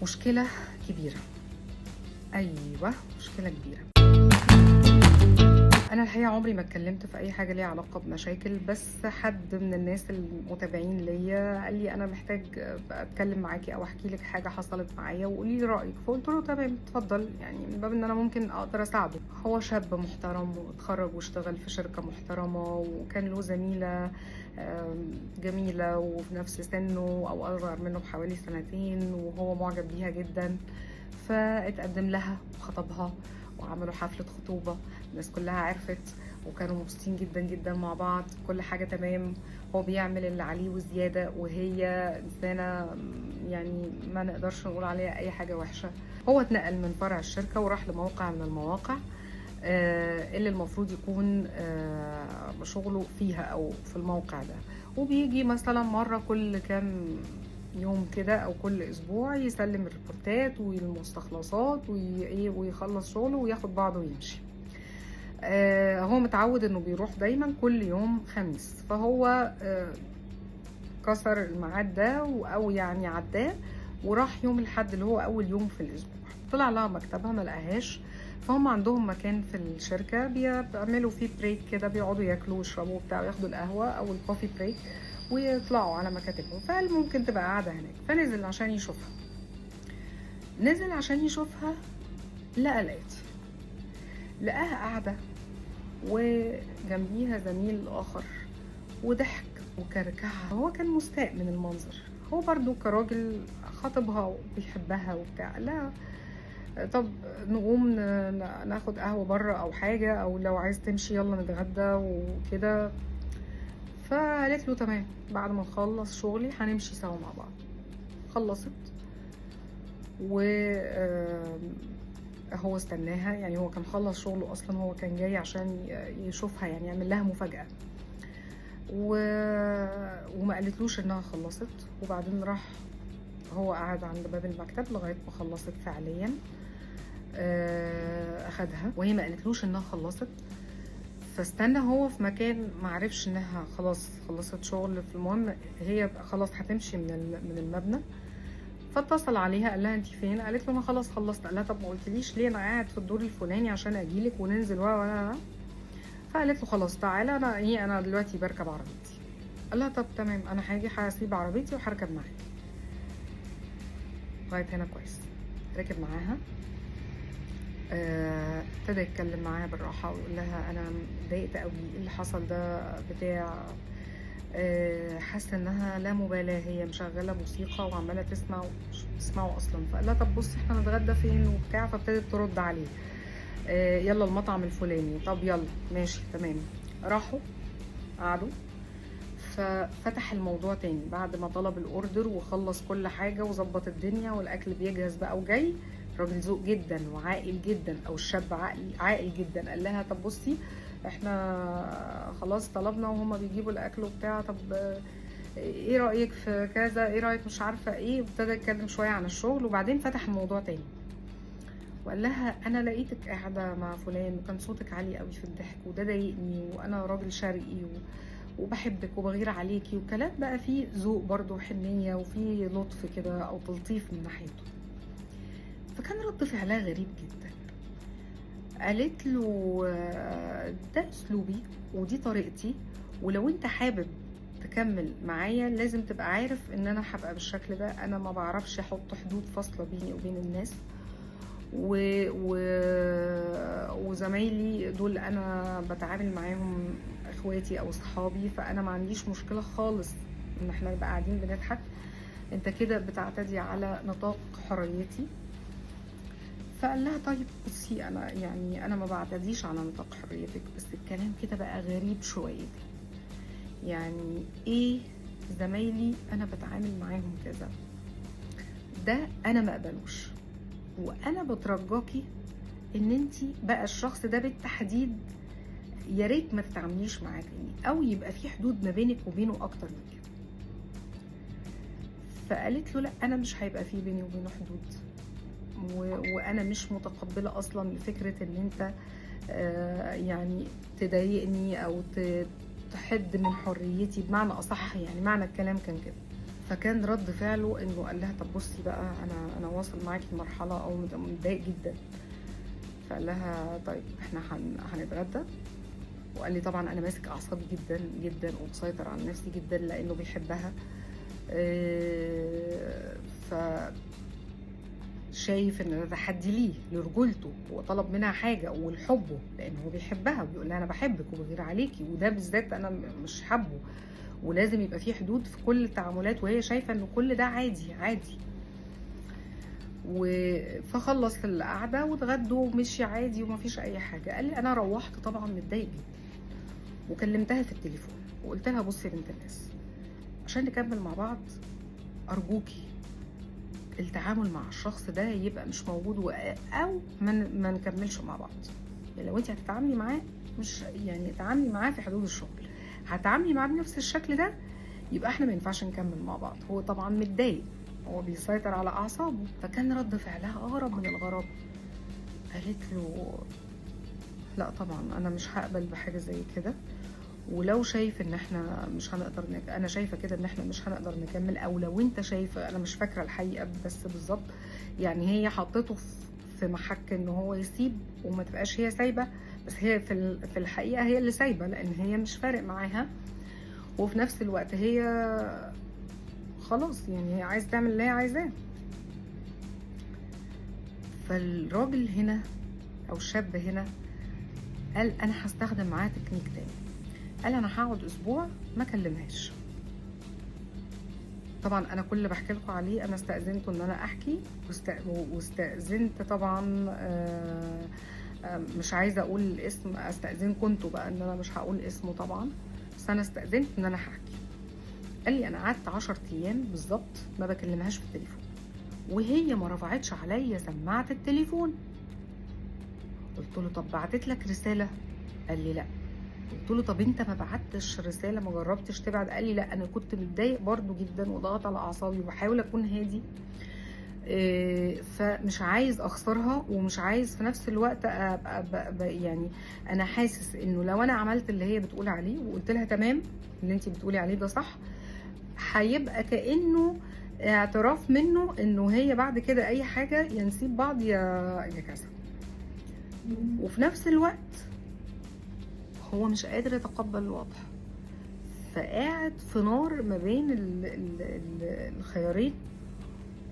مشكلة كبيرة. أيوه، مشكلة كبيرة. أنا الحقيقة عمري ما اتكلمت في أي حاجة ليها علاقة بمشاكل، بس حد من الناس المتابعين ليّا قال لي: "أنا محتاج أتكلم معاكِ أو أحكي لِك حاجة حصلت معايا وقولي لي رأيِك." فقُلت له: "تمام، اتفضل." يعني من باب إن أنا ممكن أقدر أساعده. هو شاب محترم واتخرّج واشتغل في شركة محترمة، وكان له زميلة جميلة وفي نفس سِنّه أو أصغر منه بحوالي سنتين، وهو معجب بيها جدًا. فاتقدم لها وخطبها وعملوا حفلة خطوبة، الناس كلها عرفت وكانوا مبسوطين جدًا، جدًا مع بعض، كل حاجة تمام. هو بيعمل اللي عليه وزيادة، وهي إنسانة يعني ما نقدرش نقول عليها أي حاجة وحشة. هو اتنقل من فرع الشركة وراح لموقع من المواقع اللي المفروض يكون شغله فيها أو في الموقع ده، وبييجي مثلًا مرة كل كام يوم كده أو كل أسبوع يسلم الريبورتات والمستخلصات إيه ويخلص شغله وياخد بعضه ويمشي. هو متعود إنه بيروح دايمًا كل يوم خميس، فهو كسر الميعاد ده أو يعني عدّاه وراح يوم الأحد اللي هو أول يوم في الأسبوع. طلع لها مكتبها ما لقاهاش، فهُم عندهم مكان في الشركة بيعملوا فيه break كده، بيقعدوا ياكلوا ويشربوا وبتاع وياخدوا القهوة أو الcoffee break ويطلعوا على مكاتبهم، فقال ممكن تبقى قاعدة هناك، فنزل عشان يشوفها. نزل عشان يشوفها لقى الآتي: لقاها قاعدة وجنبيها زميل آخر وضحك وكركعة. هو كان مستاء من المنظر، هو برضه كراجل خاطبها وبيحبها وبتاع. قال لها: طب نقوم ناخد قهوة برّه أو حاجة، أو لو عايز تمشي يالّا نتغدى وكده. فقالت له: تمام، بعد ما نخلّص شغلي هنمشي سوا مع بعض. خلّصت و هو استناها، يعني هو كان خلّص شغله أصلًا، هو كان جاي عشان يشوفها، يعني يعمل لها مفاجأة. و وما قالتلوش إنها خلّصت، وبعدين راح هو قعد عند باب المكتب لغاية ما خلّصت فعليًا. أخدها وهي ما قالتلوش إنها خلّصت، فاستنى هو في مكان ما عرفش إنها خلاص خلّصت شغل. فالمهم هي خلاص هتمشي من المبنى، فاتصل عليها قال لها: أنتِ فين؟ قالت له: أنا خلاص خلّصت. قال لها: طب ما قلتليش ليه؟ أنا قاعد في الدور الفلاني عشان آجي لِك وننزل فقالت له: خلاص تعالَ، أنا دلوقتي باركب عربيتي. قال لها: طب تمام، أنا هاسيب عربيتي وهاركب معاكِ. لغاية هنا كويس. ركب معاها، ابتدى يتكلم معاها بالراحة ويقول لها: أنا اتضايقت أوي، إيه اللي حصل ده بتاع. حاسة إنها لا مبالاة، هي مشغلة موسيقى وعمالة تسمع ومش بتسمعه أصلًا. فقال لها: طب بُصي إحنا هنتغدى فين وبتاع. فابتدت ترد عليه: يالّا المطعم الفلاني. طب يالّا ماشي تمام. راحوا قعدوا، ففتح الموضوع تاني بعد ما طلب الأوردر وخلّص كل حاجة وضبّط الدنيا والأكل بيجهز بقى وجاي. راجل ذوق جدًا وعاقل جدًا، أو الشاب عاقل جدًا. قال لها: طب بُصّي، إحنا خلاص طلبنا وهُم بيجيبوا الأكل وبتاع، طب إيه رأيِك في كذا، إيه رأيِك مش عارفة إيه. وابتدى يتكلم شوية عن الشغل، وبعدين فتح الموضوع تاني وقال لها: أنا لقيتِك قاعدة مع فلان وكان صوتِك عالي أوي في الضحك وده ضايقني، وأنا راجل شرقي وباحبِك وباغير عليكِ، وكلام بقى فيه ذوق برضه وحنية وفيه لطف كده أو تلطيف من ناحيته. فكان رد فعلها غريب جدًا. قالت له: ده أسلوبي ودي طريقتي، ولو أنت حابب تكمّل معايا لازم تبقى عارف إن أنا هابقى بالشكل ده. أنا ما باعرفش أحط حدود فاصلة بيني وبين الناس، و و وزمايلي دول أنا باتعامل معاهم إخواتي أو صحابي، فأنا ما عنديش مشكلة خالص إن إحنا نبقى قاعدين بنضحك. أنت كده بتعتدي على نطاق حريتي. فقال لها: طيب بُصّي، أنا ما باعتديش على نطاق حريتِك، بس الكلام كده بقى غريب شويتين. يعني إيه زمايلي أنا باتعامل معاهم كذا؟ ده أنا ما اقبلوش، وأنا باترجاكِ إن أنتِ بقى الشخص ده بالتحديد يا ريت ما تتعامليش معاه تاني، أو يبقى في حدود ما بينِك وبينه أكتر من كده. فقالت له: لأ، أنا مش هيبقى في بيني وبينه حدود، وأنا مش متقبلة أصلًا فكرة إن أنت يعني تضايقني أو تحد من حريتي، بمعنى أصح يعني معنى الكلام كان كده. فكان رد فعله انه قال لها طب بصي بقى، انا واصل معاكي لمرحله او متضايق جدا. فقال لها طيب احنا هنتغدى. وقال لي طبعا انا ماسك اعصابي جدا جدا ومسيطر على نفسي جدا لانه بيحبها. ف شايف ان ده تحدي ليه لرجولته، وطلب منها حاجه ولحبه لان هو بيحبها وبيقول لها انا بحبك وبغير عليكي، وده بالذات انا مش حابه، ولازم يبقى فيه حدود في كل التعاملات، وهي شايفه ان كل ده عادي عادي. فخلص القعده واتغدوا ومشي عادي ومفيش اي حاجه. قال لي انا روحت طبعا متضايق جدا، وكلمتها في التليفون وقلت لها بصي يا بنت الناس، عشان نكمل مع بعض ارجوكي التعامل مع الشخص ده يبقى مش موجود، او ما نكملش مع بعض. يعني لو انت هتتعاملي معاه، مش يعني تعاملي معاه في حدود الشغل. هتعاملي معاه بنفس الشكل ده يبقى احنا ما ينفعش نكمل مع بعض. هو طبعا متضايق، هو بيسيطر على اعصابه. فكان رد فعلها اغرب من الغراب. قالت له لا طبعا انا مش هقبل بحاجه زي كده، ولو شايف ان احنا مش هنقدر انا شايفه كده ان احنا مش هنقدر نكمل، او لو انت شايفه، انا مش فاكره الحقيقه بس بالظبط، يعني هي حطته في محك ان هو يسيب وما تبقاش هي سايبه، بس هي في الحقيقه هي اللي سايبه لان هي مش فارق معاها، وفي نفس الوقت هي خلاص يعني هي عايزه تعمل اللي هي عايزاه. فالراجل هنا او الشاب هنا قال انا هستخدم معاه تكنيك تاني. قال انا هقعد اسبوع ما اكلمهاش. طبعا انا كل اللي بحكي لكم عليه انا استاذنت ان انا احكي، واستاذنت طبعا مش عايزه اقول الاسم، استاذنكم انتوا بقى ان انا مش هقول اسمه طبعا، بس انا استاذنت ان انا هحكي. قال لي انا قعدت 10 ايام بالظبط ما بكلمهاش في التليفون، وهي ما رفعتش عليا سماعه التليفون. قلت له طب بعتت لك رساله؟ قال لي لا. قلت له طب انت ما بعتش رساله، ما جربتش تبعت؟ قال لي لا انا كنت متضايق برضو جدا وضغط على اعصابي وبحاول اكون هادي، فمش عايز اخسرها ومش عايز في نفس الوقت ابقى يعني انا حاسس انه لو انا عملت اللي هي بتقول عليه وقلت لها تمام اللي انت بتقولي عليه ده صح، هيبقى كانه اعتراف منه انه هي بعد كده اي حاجه يا نسيب بعض يا كذا. وفي نفس الوقت هو مش قادر يتقبل الوضع، فقاعد في نار ما بين الخيارين،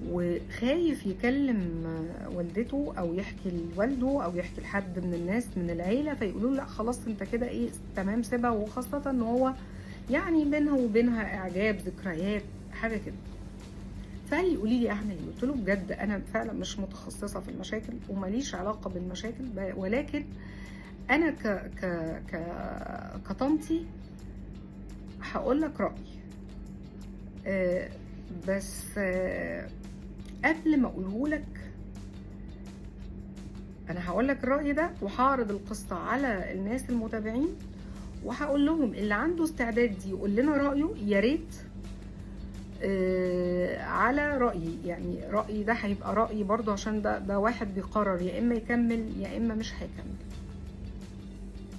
وخايف يكلم والدته او يحكي لوالده او يحكي لحد من الناس من العيله فيقولوا له لا خلاص انت كده ايه تمام سيبها، وخاصه ان هو يعني بينها وبينها اعجاب ذكريات حاجه كده. فقال لي قولي لي اعمل ايه؟ قلت له بجد انا فعلا مش متخصصه في المشاكل وماليش علاقه بالمشاكل، ولكن انا كطنطي هقول لك رايي، بس قبل ما اقوله لك انا هقول لك الراي ده وهعرض القصه على الناس المتابعين، وهقول لهم اللي عنده استعداد دي يقول لنا رايه يا ريت على رايي. يعني رايي ده هيبقى رايي برضو عشان ده واحد بيقرر يا اما يكمل يا اما مش هيكمل.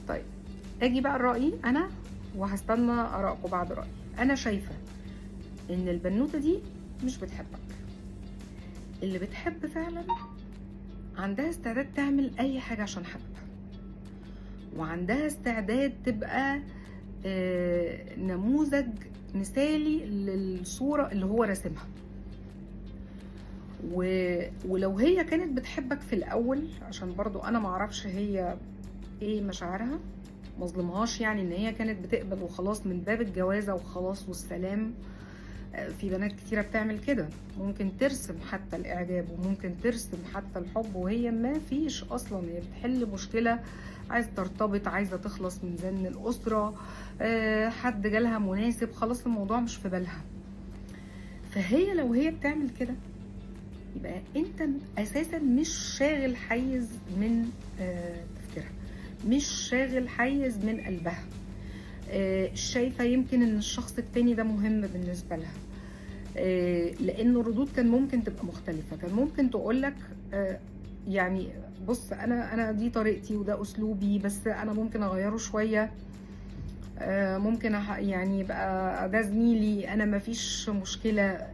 طيب اجي بقى الراي انا، وهستنى ارائكم بعد رايي. انا شايفه ان البنوته دي مش بتحبك، اللي بتحب فعلا عندها استعداد تعمل اي حاجه عشان حبيبها، وعندها استعداد تبقى نموذج مثالي للصوره اللي هو راسمها. ولو هي كانت بتحبك في الاول، عشان برضو انا معرفش هي ايه مشاعرها، مظلمهاش يعني ان هي كانت بتقبل وخلاص من باب الجوازه وخلاص والسلام. في بنات كتيره بتعمل كده، ممكن ترسم حتى الاعجاب وممكن ترسم حتى الحب وهي ما فيش اصلا، هي بتحل مشكله، عايزه ترتبط، عايزه تخلص من زن الاسره، حد جالها مناسب، خلاص الموضوع مش في بالها. فهي لو هي بتعمل كده يبقى انت اساسا مش شاغل حيز من تفكيرها، مش شاغل حيز من قلبها، شايفه يمكن ان الشخص التاني ده مهم بالنسبه لها، لان الردود كان ممكن تبقى مختلفه. كان ممكن تقولك يعني بص انا دي طريقتي وده اسلوبي، بس انا ممكن اغيره شويه، ممكن يعني يبقى ده زميلي، انا مفيش مشكله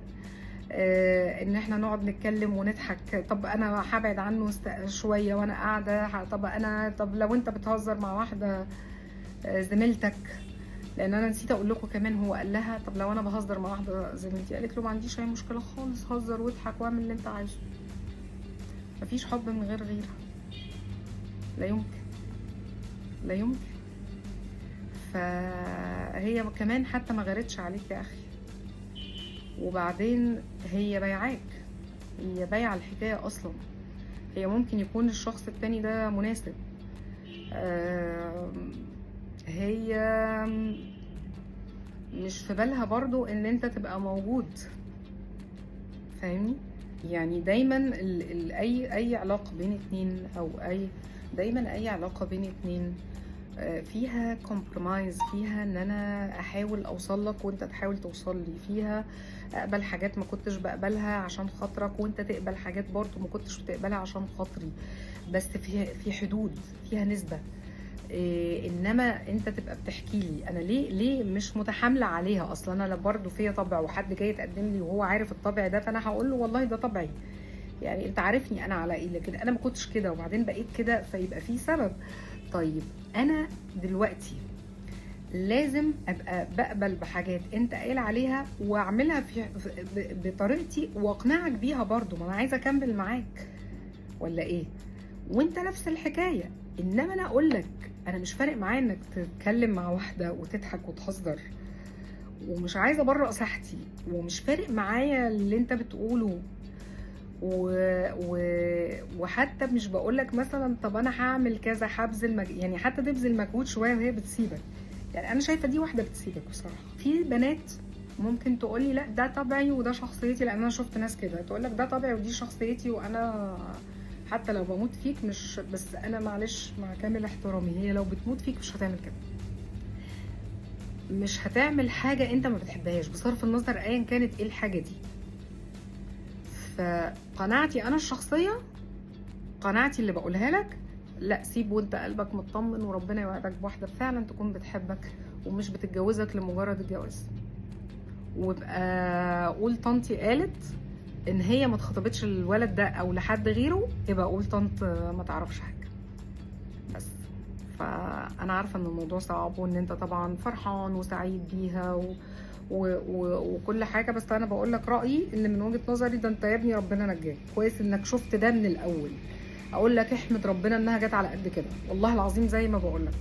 ان احنا نقعد نتكلم ونضحك. طب انا هبعد عنه شويه وانا قاعده. طب لو انت بتهزر مع واحده زميلتك، لان انا نسيت اقول لكم كمان، هو قال لها طب لو انا بهزر مع واحده زميلتي، قالت له ما عنديش اي مشكله خالص، هزر واضحك واعمل اللي انت عايزه. مفيش حب من غير غيره، لا يمكن، لا يمكن. فهي كمان حتى ما غيرتش عليك يا اخي. وبعدين هي بايعاك، هي بايعه الحكايه اصلا. هي ممكن يكون الشخص التاني ده مناسب، هي مش في بالها برضو ان انت تبقى موجود، فاهمني؟ يعني دايما اي علاقه بين اتنين، او دايما اي علاقه بين اتنين فيها كومبرومايز، فيها ان انا احاول اوصل لك وانت تحاول توصل لي، فيها اقبل حاجات ما كنتش بقبلها عشان خاطرك، وانت تقبل حاجات برضو ما كنتش بتقبلها عشان خاطري، بس في حدود، فيها نسبة. انما انت تبقى بتحكي لي انا ليه مش متحامله عليها اصلا. انا برضو فيا طبع، وحد جاي يتقدم لي وهو عارف الطبع ده، فانا هقول له والله ده طبعي، يعني انت عارفني انا على ايه، لكن انا ما كنتش كده وبعدين بقيت كده، فيبقى في سبب. طيب انا دلوقتي لازم ابقى بقبل بحاجات انت قايل عليها واعملها بطريقتي واقنعك بيها برضو، ما انا عايزه اكمل معاك ولا ايه؟ وانت نفس الحكايه. انما انا اقول لك انا مش فارق معايا انك تتكلم مع واحده وتضحك وتهزر، ومش عايزه ابرق ساحتي، ومش فارق معايا اللي انت بتقوله، وحتى مش بقولك مثلا طب انا هعمل كذا، هبذل يعني حتى تبذل مجهود شويه وهي بتسيبك. يعني انا شايفه دي واحده بتسيبك بصراحه. في بنات ممكن تقولي لا ده طبعي وده شخصيتي، لان انا شفت ناس كده تقولك ده طبعي ودي شخصيتي، وانا حتى لو بموت فيك مش، بس انا معلش مع كامل احترامي، هي لو بتموت فيك مش هتعمل كده، مش هتعمل حاجه انت ما بتحبهاش بصرف النظر ايا كانت ايه الحاجه دي. فقناعتي انا الشخصيه، قناعتي اللي بقولها لك، لا سيب وانت قلبك مطمن، وربنا يوعدك بواحده فعلا تكون بتحبك ومش بتتجوزك لمجرد الجواز. وابقى قول طنطي قالت ان هي ما اتخطبتش للولد ده او لحد غيره، يبقى قول طنط ما تعرفش حاجه بس. فانا عارفه ان الموضوع صعب، وان انت طبعا فرحان وسعيد بيها وكل حاجه، بس انا بقول لك رايي ان من وجهه نظري ده انت يا ابني ربنا نجاك، كويس انك شفت ده من الاول. اقول لك احمد ربنا انها جت على قد كده، والله العظيم زي ما بقول لك،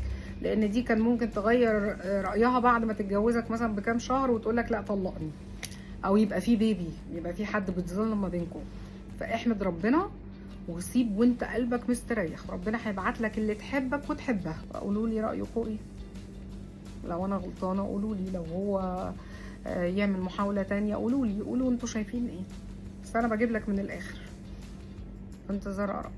لان دي كان ممكن تغير رايها بعد ما تتجوزك مثلا بكام شهر وتقول لك لا طلقني، او يبقى في بيبي، يبقى في حد بيتظلم ما بينكم. فاحمد ربنا وسيب وانت قلبك مستريح، ربنا هيبعت لك اللي تحبك وتحبها. قولوا لي رايكم ايه، لو انا غلطانه قولوا لي، لو هو يعمل محاوله تانية قولوا لي، قولوا انتوا شايفين ايه، بس انا بجيب لك من الاخر. انتظار اراء.